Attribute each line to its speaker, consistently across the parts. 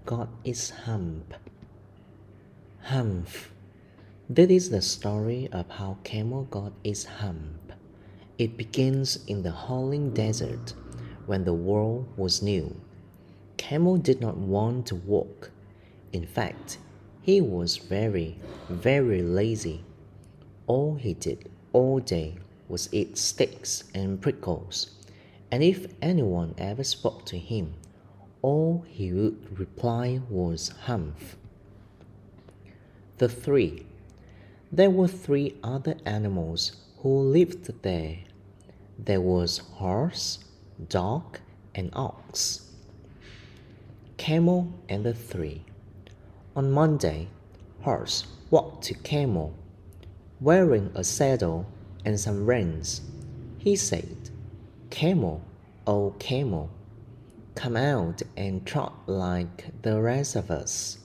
Speaker 1: got its hump. Humph. This is the story of how Camel got its hump. It begins in the howling desert when the world was new. Camel did not want to walk. In fact, he was very, very lazy. All he did all day was eat sticks and prickles, and if anyone ever spoke to him, all he would reply was Humph. There were three other animals who lived there. There was horse, dog, and ox. Camel and the three. On Monday, Horse walked to Camel, wearing a saddle and some reins. He said, "Camel, oh Camel, come out and trot like the rest of us."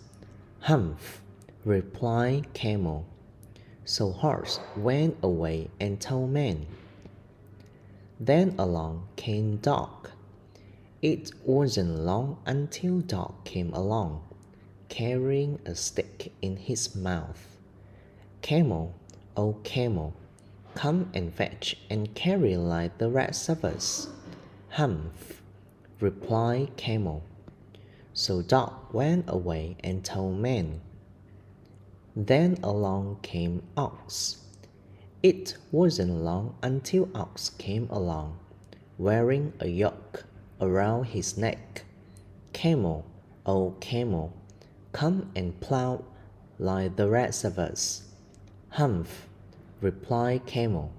Speaker 1: "Humph," replied Camel. So Horse went away and told men. Then along came Dog. It wasn't long until Dog came along, carrying a stick in his mouth. "Camel, oh Camel, come and fetch and carry like the rest of us." "Humph," replied Camel. So Dog went away and told men. Then along came Ox. It wasn't long until Ox came along, wearing a yoke around his neck. "Camel, oh Camel, come and plow like the rest of us." "Humph," replied Camel.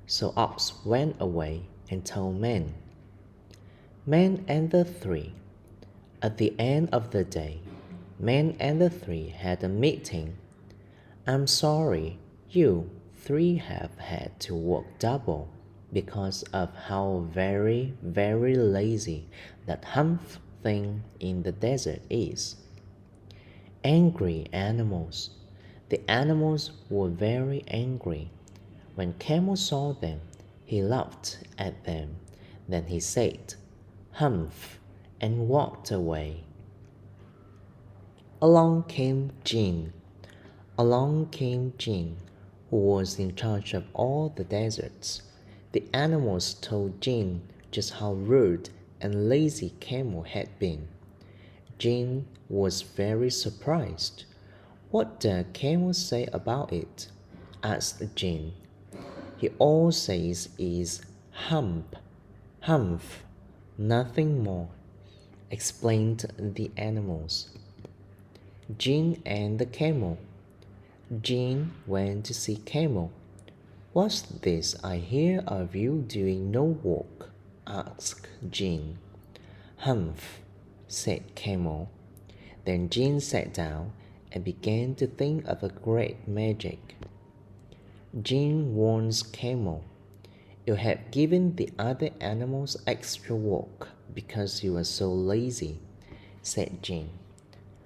Speaker 1: So Ox went away and told men. Men and the three. At the end of the day, Men and the three had a meeting. "I'm sorry, you three have had to work double because of how very, very lazy that Humph thing in the desert is." Angry animals. The animals were very angry. When Camel saw them, he laughed at them. Then he said, "Humph," and walked away. Along came Djinn. Along came Djinn, who was in charge of all the deserts. The animals told Djinn just how rude and lazy Camel had been. Djinn was very surprised. "What does Camel say about it?" asked Djinn. "He all says is Hump, Humph, nothing more," explained the animals. Djinn and the Camel. Djinn went to see Camel. "What's this I hear of you doing no work?" asked Djinn. "Humph," said Camel. Then Djinn sat down and began to think of a great magic. Djinn warns Camel, "You have given the other animals extra work because you are so lazy," said Djinn.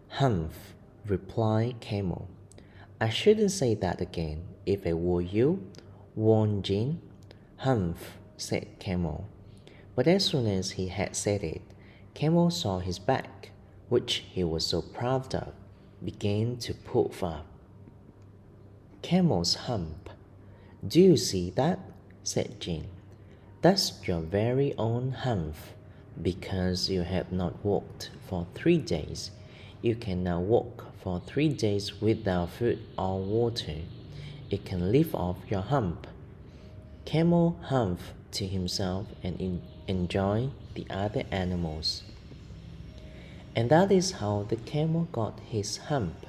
Speaker 1: "Humph," replied Camel. "I shouldn't say that again if I were you," warned Djinn. "Humph," said Camel. But as soon as he had said it, Camel saw his back, which he was so proud of, began to puff up. Camel's hump. "Do you see that?" said Djinn. "That's your very own Humph. Because you have not walked for 3 days, you can now walk for 3 days without food or water. You can lift off your hump." Camel humphed to himself and enjoyed the other animals. And that is how the camel got his hump.